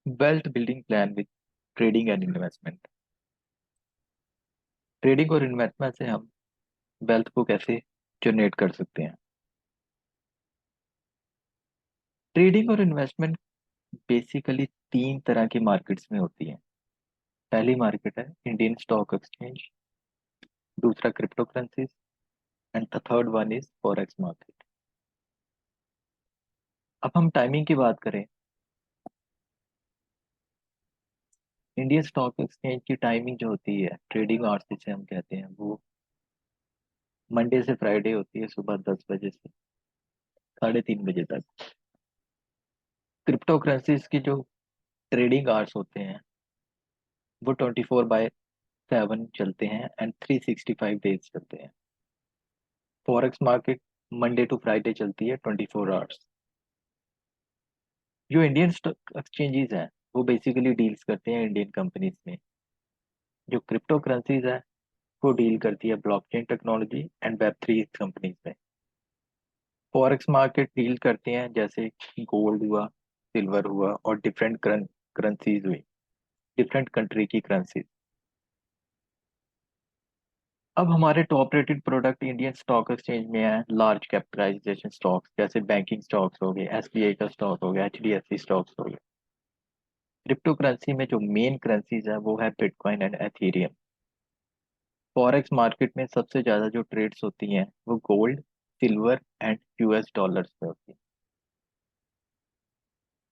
Wealth building plan with trading and investment. Trading और investment से हम वेल्थ को कैसे जनरेट कर सकते हैं। ट्रेडिंग और इन्वेस्टमेंट बेसिकली तीन तरह की मार्केट्स में होती है। पहली मार्केट है इंडियन स्टॉक एक्सचेंज, दूसरा crypto currencies and the third one is forex market. अब हम टाइमिंग की बात करें, इंडियन स्टॉक एक्सचेंज की टाइमिंग जो होती है, ट्रेडिंग आवर्स जिसे हम कहते हैं, वो मंडे से फ्राइडे होती है, सुबह 10 बजे से 3:30 बजे तक। क्रिप्टो करेंसीज की जो ट्रेडिंग आवर्स होते हैं वो 24/7 चलते हैं एंड 365 डेज चलते हैं। Forex market Monday to Friday चलती है 24 आवर्स। जो इंडियन स्टॉक एक्सचेंजेस हैं वो बेसिकली डील्स करते हैं इंडियन कंपनीज में। जो क्रिप्टो करेंसीज है वो डील करती है blockchain technology and web 3 companies में। फॉरेक्स मार्केट डील करते हैं जैसे गोल्ड हुआ, सिल्वर हुआ और डिफरेंट करेंसीज हुई, डिफरेंट कंट्री की करेंसीज। अब हमारे top rated product Indian stock exchange में है लार्ज कैपिटलाइजेशन स्टॉक्स, जैसे बैंकिंग स्टॉक्स हो गए, एसबीआई का स्टॉक हो गया, एचडीएफसी स्टॉक्स हो गए। क्रिप्टो करेंसी में जो मेन करेंसीज है वो है bitcoin and Ethereum. Forex market में सबसे ज्यादा जो ट्रेड्स होती हैं वो gold, silver and US dollars में होती है।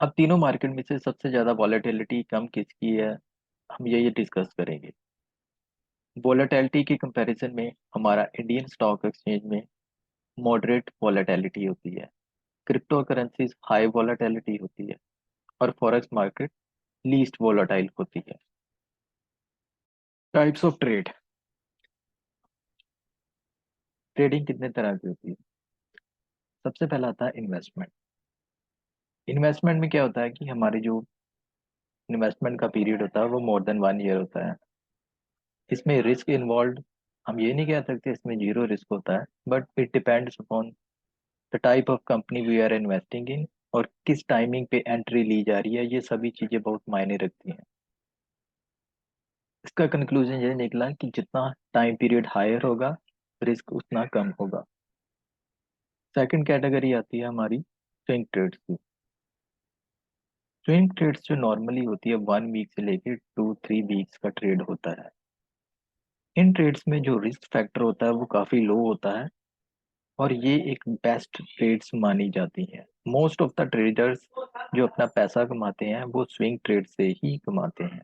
अब तीनों मार्केट में से सबसे ज्यादा वॉलेटिलिटी कम किसकी है, हम ये डिस्कस करेंगे। वॉलेटिलिटी के कंपैरिजन में हमारा इंडियन स्टॉक एक्सचेंज में मॉडरेट वॉलेटिलिटी होती है, क्रिप्टो करेंसीज हाई वॉलेटिलिटी होती है और फॉरेक्स मार्केट लीस्ट वॉलेटाइल होती है। Types of trade. ट्रेडिंग कितने तरह की होती है। सबसे पहला आता है इन्वेस्टमेंट। इन्वेस्टमेंट में क्या होता है कि हमारे जो इन्वेस्टमेंट का पीरियड होता है वो मोर देन 1 ईयर होता है। इसमें रिस्क इन्वॉल्व, हम ये नहीं कह सकते इसमें जीरो रिस्क होता है, but it depends upon the type of company we are investing in और किस टाइमिंग पे एंट्री ली जा रही है, ये सभी चीजें बहुत मायने रखती हैं। इसका कंक्लूजन ये निकला कि जितना टाइम पीरियड हायर होगा रिस्क उतना कम होगा। सेकंड कैटेगरी आती है हमारी स्विंग ट्रेड्स की। स्विंग ट्रेड्स जो नॉर्मली होती है 1 वीक से लेकर 2-3 वीक्स का ट्रेड होता है। इन ट्रेड्स में जो रिस्क फैक्टर होता है वो काफी लो होता है और ये एक बेस्ट ट्रेड्स मानी जाती हैं। मोस्ट ऑफ द ट्रेडर्स जो अपना पैसा कमाते हैं वो स्विंग ट्रेड से ही कमाते हैं।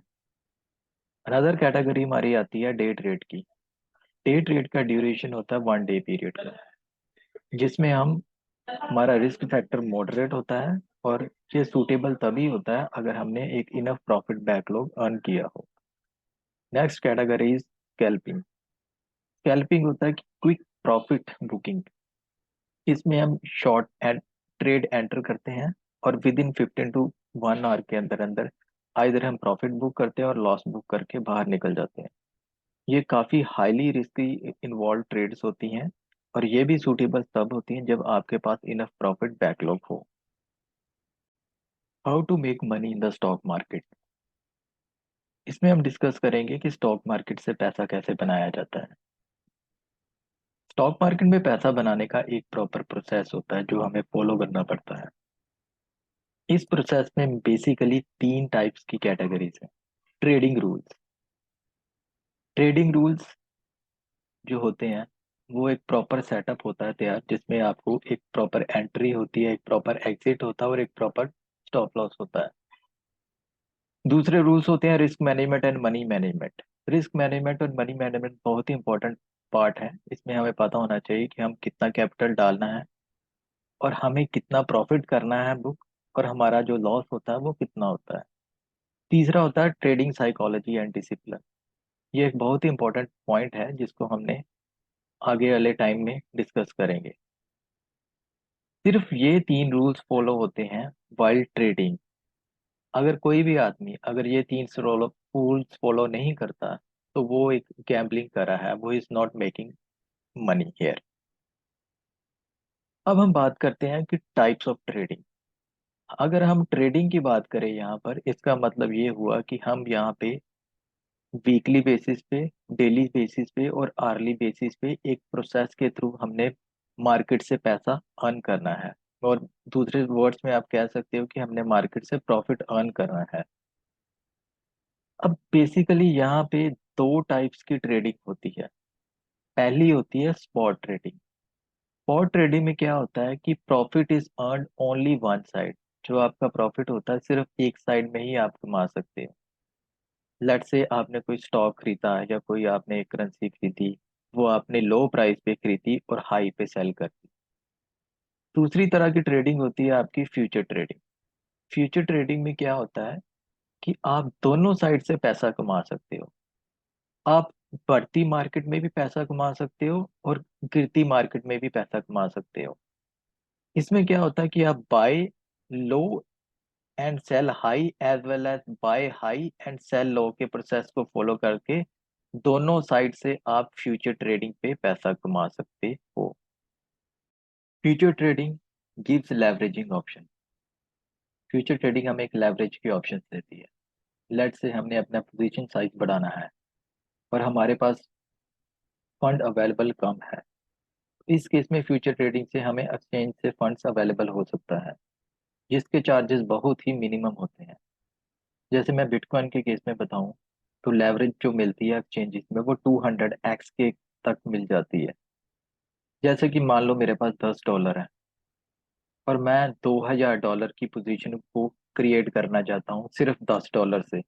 अनदर कैटेगरी हमारी आती है डे ट्रेड की। डे ट्रेड का ड्यूरेशन होता है 1 डे पीरियड का, जिसमें हम हमारा रिस्क फैक्टर मॉडरेट होता है और ये सूटेबल तभी होता है अगर हमने एक इनफ प्रॉफिट बैकलॉग अर्न किया हो। Next category is scalping. Scalping होता है कि क्विक प्रॉफिट बुकिंग। इसमें हम शॉर्ट एंड ट्रेड एंटर करते हैं और विद इन 15 to 1 आवर के अंदर अंदर आइधर हम प्रॉफिट बुक करते हैं और लॉस बुक करके बाहर निकल जाते हैं। ये काफ़ी हाईली रिस्की इन्वॉल्व ट्रेड्स होती हैं और ये भी सूटेबल तब होती हैं जब आपके पास इनफ प्रॉफिट बैकलॉग हो। How to make money in the stock market. इसमें हम डिस्कस करेंगे कि स्टॉक मार्केट से पैसा कैसे बनाया जाता है। स्टॉक मार्केट में पैसा बनाने का एक प्रॉपर प्रोसेस होता है जो हमें फॉलो करना पड़ता है। इस प्रोसेस में बेसिकली तीन टाइप्स की कैटेगरीज हैं। Trading rules. ट्रेडिंग रूल्स जो होते हैं वो एक प्रॉपर सेटअप होता है तैयार, जिसमें आपको एक प्रॉपर एंट्री होती है, एक प्रॉपर एग्जिट होता है और एक प्रॉपर स्टॉप लॉस होता है। दूसरे रूल्स होते हैं risk management and money management. Risk management और मनी मैनेजमेंट बहुत ही इंपॉर्टेंट पार्ट है। इसमें हमें पता होना चाहिए कि हम कितना कैपिटल डालना है और हमें कितना प्रॉफिट करना है बुक, और हमारा जो लॉस होता है वो कितना होता है। तीसरा होता है ट्रेडिंग साइकोलॉजी एंड डिसिप्लिन। ये एक बहुत ही इंपॉर्टेंट पॉइंट है जिसको हमने आगे वाले टाइम में डिस्कस करेंगे। सिर्फ ये तीन रूल्स फॉलो होते हैं वाइल्ड ट्रेडिंग। अगर कोई भी आदमी अगर ये तीन रूल्स फॉलो नहीं करता तो वो एक गैम्बलिंग कर रहा है, वो is not making money here. अब हम बात करते हैं कि टाइप्स ऑफ ट्रेडिंग। अगर हम ट्रेडिंग की बात करें यहाँ पर, इसका मतलब ये हुआ कि हम यहाँ पे वीकली बेसिस पे, डेली बेसिस पे और आर्ली बेसिस पे एक प्रोसेस के थ्रू हमने मार्केट से पैसा अर्न करना है। और दूसरे वर्ड्स में आप कह सकते हो कि हमने मार्केट से प्रॉफिट अर्न करना है। अब बेसिकली यहाँ पे दो टाइप्स की ट्रेडिंग होती है। पहली होती है स्पॉट ट्रेडिंग। स्पॉट ट्रेडिंग में क्या होता है कि profit is earn only one side. जो आपका प्रॉफिट होता है सिर्फ एक साइड में ही आप कमा सकते हो। लेट से आपने कोई स्टॉक खरीदा या कोई आपने एक करेंसी खरीदी, वो आपने लो प्राइस पे खरीदी और हाई पे सेल कर दी। दूसरी तरह की ट्रेडिंग होती है आपकी फ्यूचर ट्रेडिंग। फ्यूचर ट्रेडिंग में क्या होता है कि आप दोनों साइड से पैसा कमा सकते हो। आप बढ़ती मार्केट में भी पैसा कमा सकते हो और गिरती मार्केट में भी पैसा कमा सकते हो। इसमें क्या होता है कि आप buy low and sell high as well as buy high and sell low के प्रोसेस को फॉलो करके दोनों साइड से आप फ्यूचर ट्रेडिंग पे पैसा कमा सकते हो। Future trading gives leveraging option. Future trading हमें एक लेवरेज की ऑप्शन देती है। लेट से हमने अपना पोजीशन साइज बढ़ाना है और हमारे पास फंड अवेलेबल कम है। इस केस में फ्यूचर ट्रेडिंग से हमें एक्सचेंज से फंड्स अवेलेबल हो सकता है, जिसके चार्जेस बहुत ही मिनिमम होते हैं। जैसे मैं बिटकॉइन के केस में बताऊं, तो लेवरेज जो मिलती है एक्सचेंजेस में वो 200x के तक मिल जाती है। जैसे कि मान लो मेरे पास $10 है और मैं $2000 की पोजीशन को क्रिएट करना चाहता हूँ सिर्फ $10 से।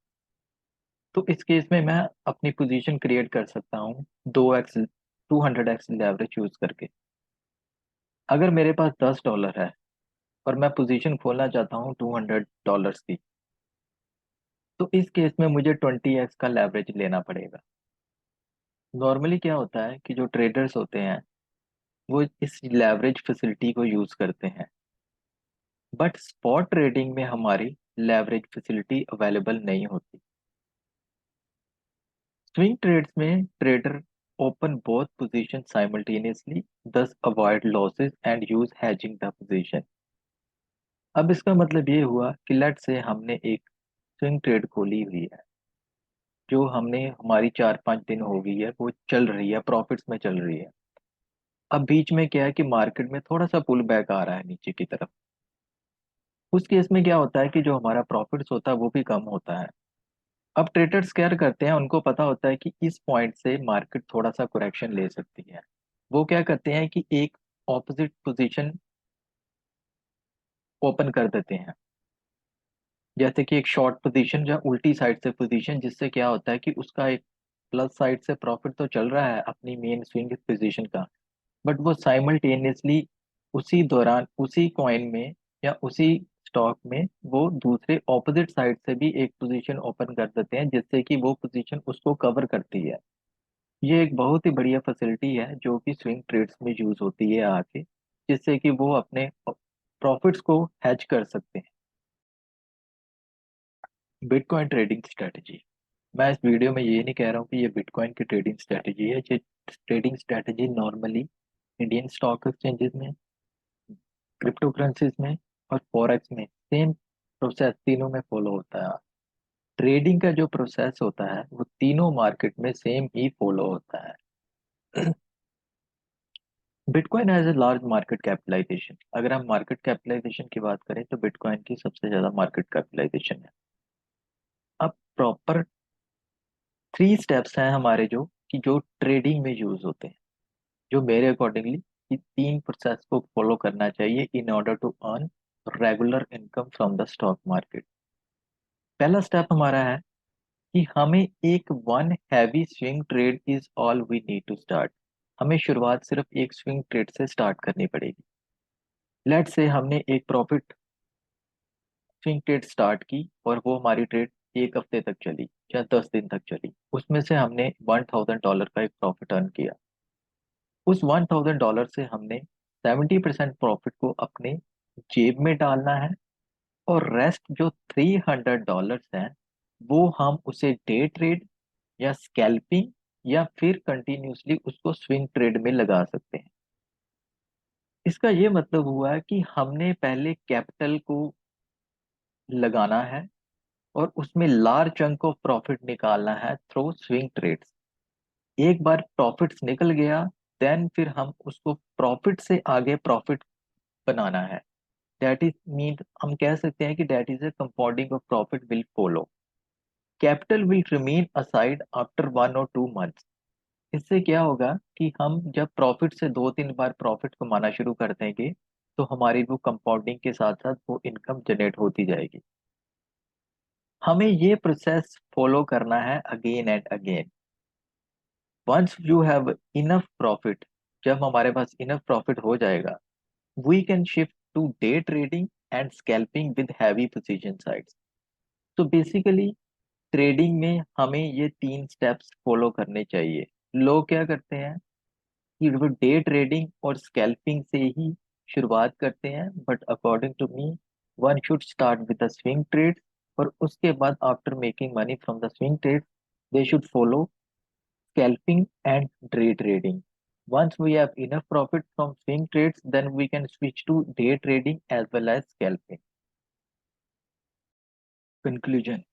तो इस केस में मैं अपनी पोजीशन क्रिएट कर सकता हूँ 200x लेवरेज यूज करके। अगर मेरे पास $10 है और मैं पोजीशन खोलना चाहता हूँ $200 की, तो इस केस में मुझे 20x का लेवरेज लेना पड़ेगा। नॉर्मली क्या होता है कि जो ट्रेडर्स होते हैं वो इस लेवरेज फैसिलिटी को यूज करते हैं, बट स्पॉट ट्रेडिंग में हमारी लेवरेज फैसिलिटी अवेलेबल नहीं होती। स्विंग ट्रेड्स में trader open both position simultaneously, thus avoid losses and use hedging the position. अब इसका मतलब ये हुआ कि लेट से हमने एक स्विंग ट्रेड खोली हुई है, जो हमने हमारी 4-5 दिन हो गई है, वो चल रही है, प्रॉफिट्स में चल रही है। अब बीच में क्या है कि मार्केट में थोड़ा सा पुल बैक आ रहा है नीचे की तरफ। उस केस में क्या होता है कि जो हमारा प्रॉफिट्स होता है वो भी कम होता है। अब ट्रेडर्स क्या करते हैं, उनको पता होता है कि इस पॉइंट से मार्केट थोड़ा सा करेक्शन ले सकती है। वो क्या करते हैं कि एक ऑपोजिट पोजीशन ओपन कर देते हैं, जैसे कि एक शॉर्ट पोजीशन या उल्टी साइड से पोजीशन, जिससे क्या होता है कि उसका एक प्लस साइड से प्रॉफिट तो चल रहा है अपनी मेन स्विंग पोजीशन का, बट वो साइमल्टेनियसली उसी दौरान उसी कॉइन में या उसी स्टॉक में वो दूसरे ऑपोजिट साइड से भी एक पोजीशन ओपन कर देते हैं, जिससे कि वो पोजीशन उसको कवर करती है। ये एक बहुत ही बढ़िया फैसिलिटी है जो कि स्विंग ट्रेड्स में यूज होती है आके, जिससे कि वो अपने प्रॉफिट्स को हैज कर सकते हैं। Bitcoin trading strategy. मैं इस वीडियो में ये नहीं कह रहा हूँ कि ये बिटकॉइन की ट्रेडिंग स्ट्रेटजी है। ये trading strategy normally Indian stock exchanges में, क्रिप्टो करेंसीज में और फॉरेक्स में सेम प्रोसेस तीनों में फॉलो होता है। ट्रेडिंग का जो प्रोसेस होता है वो तीनों मार्केट में सेम ही फॉलो होता है। Bitcoin has a large market capitalisation. अगर हम मार्केट कैपिटलाइजेशन की बात करें तो बिटकॉइन की सबसे ज्यादा मार्केट कैपिटलाइजेशन है। अब प्रॉपर 3 स्टेप्स हैं हमारे जो कि जो ट्रेडिंग में यूज होते हैं, जो मेरे अकॉर्डिंगली कि 3 प्रोसेस को फॉलो करना चाहिए in order to earn regular income from the stock market. पहला स्टेप हमारा है कि हमें एक one heavy swing trade is all we need to start. हमें शुरुआत सिर्फ एक स्विंग ट्रेड से स्टार्ट करनी पड़ेगी। लेट से हमने एक प्रॉफिट स्विंग ट्रेड स्टार्ट की और वो हमारी ट्रेड 1 हफ्ते तक चली या 10 दिन तक चली, उसमें से हमने $1000 का एक प्रॉफिट अर्न किया। उस $1000 से हमने 70% प्रॉफिट को अपने जेब में डालना है और रेस्ट जो $300 हैं वो हम उसे डे ट्रेड या स्कैल्पिंग या फिर कंटिन्यूसली उसको स्विंग ट्रेड में लगा सकते हैं। इसका ये मतलब हुआ है कि हमने पहले कैपिटल को लगाना है और उसमें लार्ज चंक ऑफ प्रॉफिट निकालना है थ्रू स्विंग ट्रेड्स। एक बार प्रॉफिट्स निकल गया, देन फिर हम उसको प्रॉफिट से आगे प्रॉफिट बनाना है। दैट इज मीन हम कह सकते हैं कि that is a compounding of profit will follow. Capital will remain aside after 1 और 2 मंथ्स। इससे क्या होगा कि हम जब प्रॉफिट से 2-3 बार प्रॉफिट कमाना शुरू कर देंगे तो हमारी वो कंपाउंडिंग के साथ साथ वो इनकम जनरेट होती जाएगी। हमें ये प्रोसेस फॉलो करना है again and again. Once you have enough profit, जब हमारे पास इनफ प्रॉफिट हो जाएगा, we can shift to day trading and scalping with heavy position sides. तो बेसिकली ट्रेडिंग में हमें ये 3 स्टेप्स फॉलो करने चाहिए। लोग क्या करते हैं कि वो डे ट्रेडिंग और स्कैल्पिंग से ही शुरुआत करते हैं, but according to me one should start with the swing trade, और उसके बाद after making money from the swing trade they should follow scalping and day trading. Once we have enough profit from swing trades, then we can switch to day trading as well as scalping. Conclusion.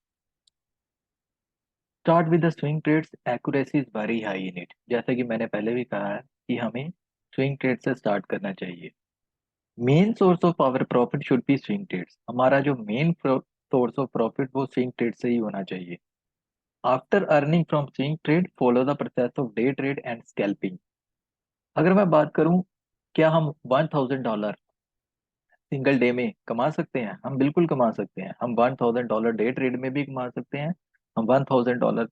Start with the swing trades. Accuracy is very high in it. जैसा कि मैंने पहले भी कहा है कि हमें swing trade से start करना चाहिए। Main source of our profit should be swing trades. हमारा जो main source of profit वो swing trade से ही होना चाहिए। After earning from swing trade, follow the process of day trade and scalping. अगर मैं बात करूं, क्या हम $1,000 सिंगल डे में कमा सकते हैं? हम बिल्कुल कमा सकते हैं। हम $1,000 डे ट्रेड में भी कमा सकते हैं, हम $1,000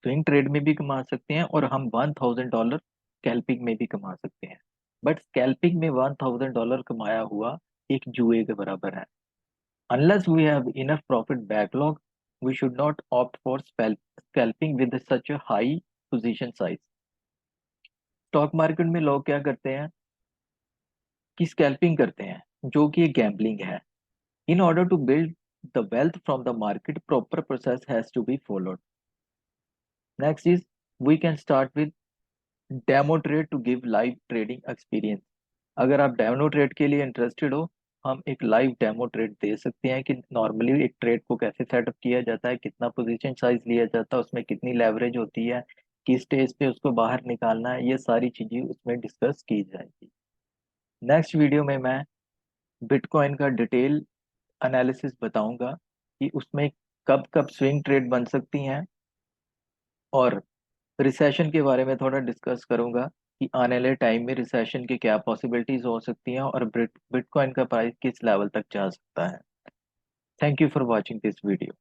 स्विंग ट्रेड में भी कमा सकते हैं, और हम $1,000 स्कैल्पिंग में भी कमा सकते हैं। बट स्कैल्पिंग में $1,000 कमाया हुआ एक जुए के बराबर है। Unless we have enough profit backlog, we should not opt for scalping with such a high position size. Stock market में लोग क्या करते हैं कि स्कैल्पिंग करते हैं, जो कि एक गैम्बलिंग है। In order to build the wealth from the market, proper process has to be followed. Next is we can start with demo trade to give live trading experience. अगर आप डेमो ट्रेड के लिए interested हो, हम एक live demo trade दे सकते हैं कि नॉर्मली एक ट्रेड को कैसे सेटअप किया जाता है, कितना पोजीशन साइज लिया जाता है, उसमें कितनी लेवरेज होती है, किस स्टेज पे उसको बाहर निकालना है, ये सारी चीजें उसमें डिस्कस की जाएगी। नेक्स्ट वीडियो में मैं बिटकॉइन का डिटेल एनालिसिस बताऊंगा कि उसमें कब कब स्विंग ट्रेड बन सकती हैं, और रिसेशन के बारे में थोड़ा डिस्कस करूंगा कि आने वाले टाइम में रिसेशन की क्या पॉसिबिलिटीज हो सकती हैं और बिटकॉइन का प्राइस किस लेवल तक जा सकता है। Thank you for watching this video.